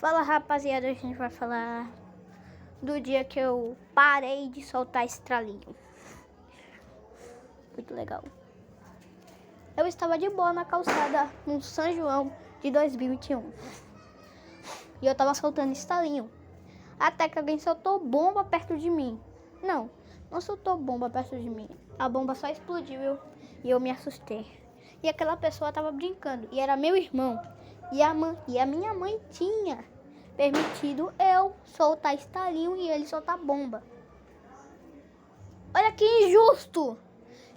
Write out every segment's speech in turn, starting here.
Fala, rapaziada, a gente vai falar do dia que eu parei de soltar estralinho. Muito legal. Eu estava de boa na calçada no São João de 2021. E eu tava soltando estalinho. Até que alguém soltou bomba perto de mim. Não soltou bomba perto de mim. A bomba só explodiu e eu me assustei. E aquela pessoa tava brincando. E era meu irmão. E a minha mãe tinha permitido eu soltar estalinho e ele soltar bomba. Olha que injusto!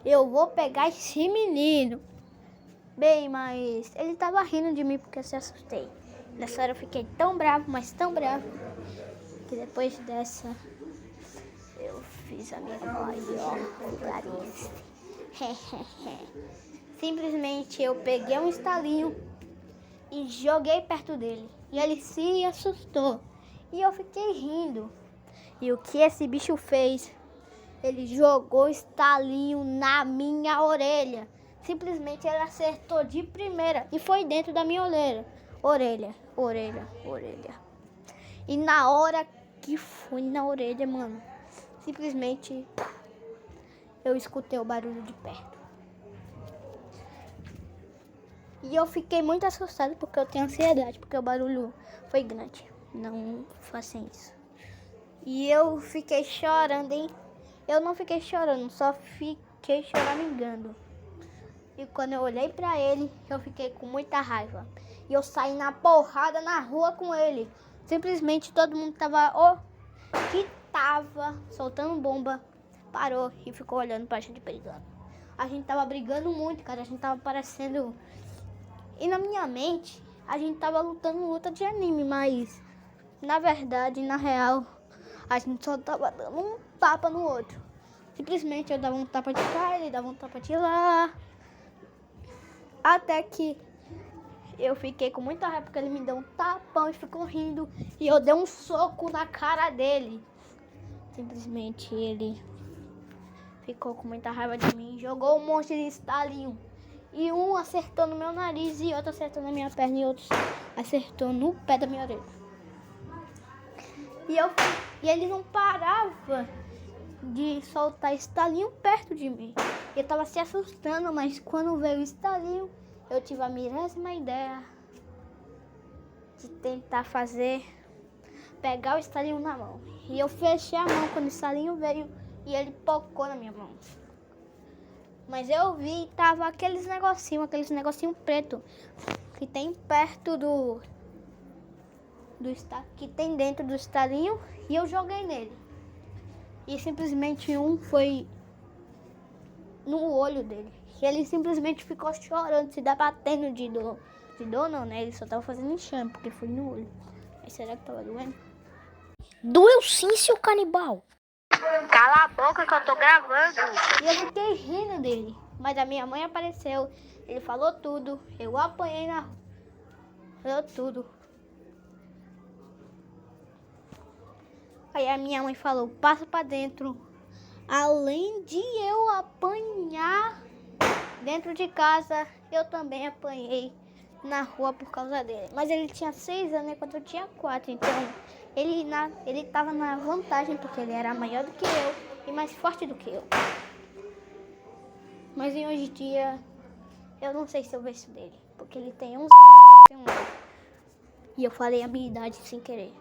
Eu vou pegar esse menino. Bem, mas ele tava rindo de mim porque eu se assustei. Nessa hora eu fiquei tão bravo, mas tão bravo, que depois dessa eu fiz a minha voz, ó, Clarice. Simplesmente eu peguei um estalinho e joguei perto dele. E ele se assustou. E eu fiquei rindo. E o que esse bicho fez? Ele jogou estalinho na minha orelha. Simplesmente ele acertou de primeira e foi dentro da minha orelha. Orelha. E na hora que foi na orelha, mano, simplesmente eu escutei o barulho de perto. E eu fiquei muito assustada porque eu tenho ansiedade, porque o barulho foi grande. Não façam isso. E eu fiquei chorando, hein? Eu não fiquei chorando, só fiquei choramingando. E quando eu olhei pra ele, eu fiquei com muita raiva. E eu saí na porrada na rua com ele. Simplesmente todo mundo que tava soltando bomba, parou e ficou olhando pra gente brigando. A gente tava brigando muito, cara. A gente tava parecendo... E na minha mente, a gente tava lutando luta de anime, mas na verdade, na real, a gente só tava dando um tapa no outro. Simplesmente eu dava um tapa de cá, ele dava um tapa de lá. Até que eu fiquei com muita raiva porque ele me deu um tapão e ficou rindo. E eu dei um soco na cara dele. Simplesmente ele ficou com muita raiva de mim, jogou um monte de estalinho. E um acertou no meu nariz, e outro acertou na minha perna, e outro acertou no pé da minha orelha. E ele não parava de soltar estalinho perto de mim. Eu tava se assustando, mas quando veio o estalinho, eu tive a mesma ideia de tentar pegar o estalinho na mão. E eu fechei a mão quando o estalinho veio e ele pocou na minha mão. Mas eu vi, tava aqueles negocinho preto que tem perto que tem dentro do estalinho, e eu joguei nele. E simplesmente um foi no olho dele. E ele simplesmente ficou chorando, se debatendo de dor. De dor não, né? Ele só tava fazendo enxame, porque foi no olho. Mas será que tava doendo? Doeu sim, seu canibal. Cala a boca que eu tô gravando. E eu fiquei rindo dele. Mas a minha mãe apareceu. Ele falou tudo. Eu apanhei na rua. Falou tudo. Aí a minha mãe falou, passa pra dentro. Além de eu apanhar dentro de casa, eu também apanhei na rua por causa dele. Mas ele tinha 6 anos enquanto eu tinha 4. Então ele tava na vantagem porque ele era maior do que eu e mais forte do que eu. Mas hoje em dia eu não sei se eu vejo dele, porque ele tem 11 anos e eu falei a minha idade sem querer.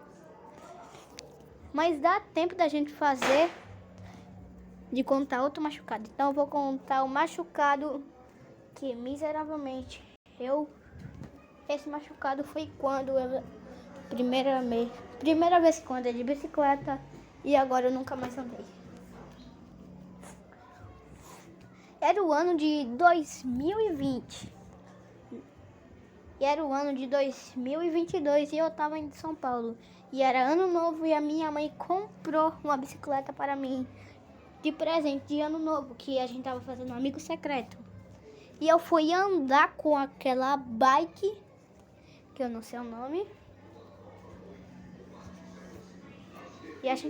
Mas dá tempo da gente de contar outro machucado. Então eu vou contar o machucado que miseravelmente esse machucado foi quando eu primeira vez que eu andei de bicicleta, e agora eu nunca mais andei. Era o ano de 2020. E era o ano de 2022 e eu tava em São Paulo. E era ano novo e a minha mãe comprou uma bicicleta para mim de presente de ano novo, que a gente tava fazendo um amigo secreto. E eu fui andar com aquela bike, que eu não sei o nome.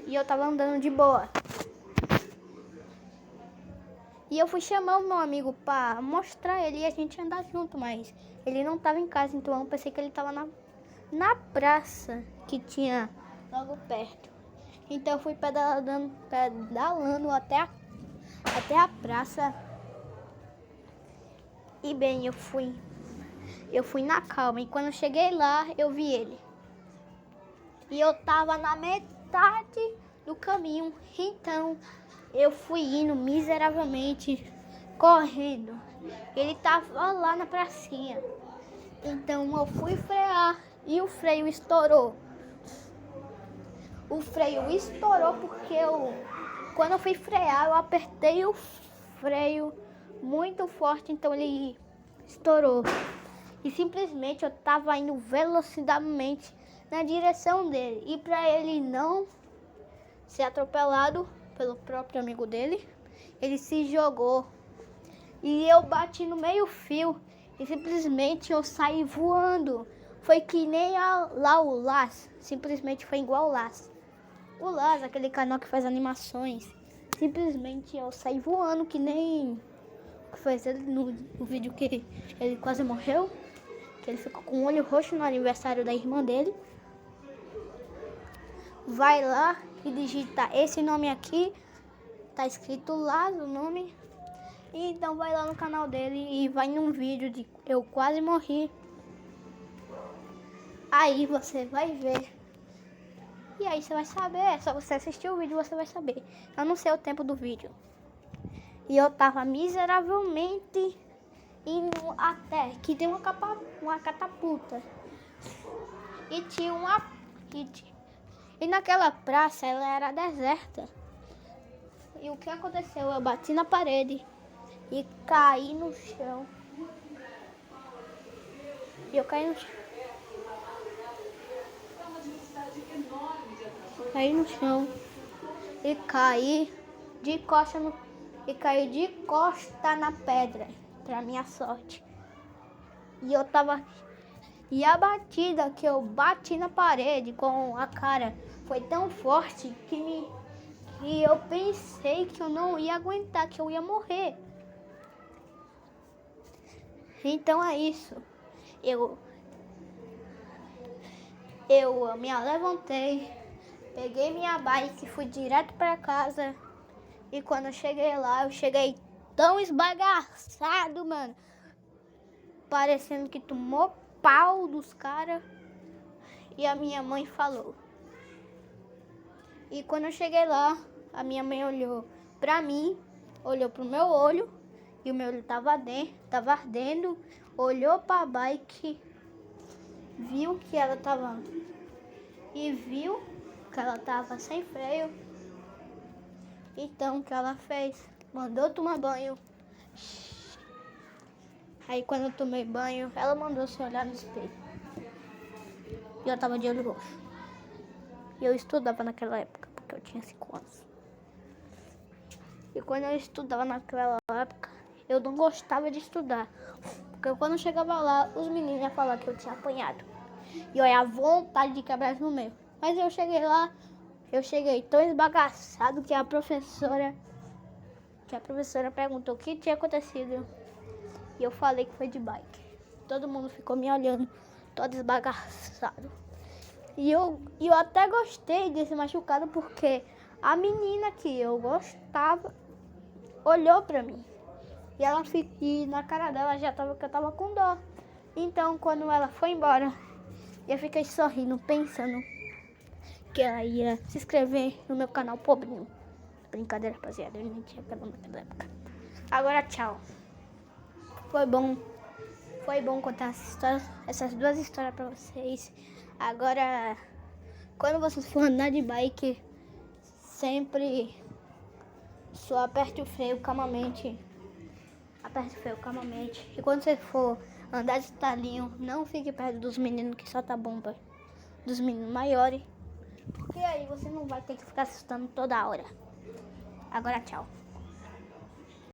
E eu tava andando de boa. E eu fui chamar o meu amigo pra mostrar ele e a gente andar junto, mas ele não tava em casa, então eu pensei que ele tava na praça que tinha logo perto. Então eu fui pedalando até a praça. E bem, eu fui na calma. E quando eu cheguei lá, eu vi ele. E eu tava na metade do caminho. Então eu fui indo miseravelmente, correndo. Ele tava lá na pracinha. Então eu fui frear e o freio estourou. O freio estourou porque quando eu fui frear, eu apertei o freio muito forte, então ele estourou. E simplesmente eu tava indo velocidade na direção dele. E para ele não ser atropelado pelo próprio amigo dele, ele se jogou. E eu bati no meio fio e simplesmente eu saí voando. Foi que nem lá o Laz, simplesmente foi igual o Laz. O Laz, aquele canal que faz animações, simplesmente eu saí voando que nem que fez ele no vídeo que ele quase morreu, que ele ficou com o olho roxo no aniversário da irmã dele. Vai lá e digita esse nome aqui, tá escrito lá o nome. E então vai lá no canal dele e vai num vídeo de eu quase morri. Aí você vai ver. E aí você vai saber, é só você assistir o vídeo você vai saber. Eu não sei o tempo do vídeo. E eu tava miseravelmente indo até que tem uma catapulta. E tinha e naquela praça ela era deserta. E o que aconteceu? Eu bati na parede e caí no chão. E eu caí no chão. Caí no chão e caí de costa na pedra, pra minha sorte. E a batida que eu bati na parede com a cara foi tão forte que eu pensei que eu não ia aguentar, que eu ia morrer. Então é isso. Eu me levantei, peguei minha bike e fui direto para casa. E quando eu cheguei lá, eu cheguei tão esbagaçado, mano. Parecendo que tomou pau dos caras. E a minha mãe falou. E quando eu cheguei lá, a minha mãe olhou pra mim, olhou pro meu olho. E o meu olho tava ardendo. Olhou pra bike, viu que ela tava sem freio. Então o que ela fez? Mandou tomar banho. Aí quando eu tomei banho, ela mandou se olhar no espelho. E eu tava de olho roxo. E eu estudava naquela época, porque eu tinha 5 anos. E quando eu estudava naquela época, eu não gostava de estudar. Porque quando eu chegava lá, os meninos iam falar que eu tinha apanhado. E olha, a vontade de quebrar no meio. Mas eu cheguei lá, tão esbagaçado que a professora perguntou o que tinha acontecido. E eu falei que foi de bike. Todo mundo ficou me olhando, todo esbagaçado. E eu até gostei desse machucado porque a menina que eu gostava olhou pra mim. E na cara dela já tava que eu tava com dó. Então quando ela foi embora, eu fiquei sorrindo, pensando que ela ia se inscrever no meu canal pobrinho. Brincadeira, rapaziada, eu nem tinha canal naquela época. Agora tchau. Foi bom contar essas duas histórias pra vocês. Agora, quando vocês for andar de bike, sempre só aperte o freio calmamente. Aperte o freio calmamente. E quando você for andar de estalinho, não fique perto dos meninos que soltam bomba. Dos meninos maiores. Porque aí você não vai ter que ficar assustando toda hora. Agora tchau.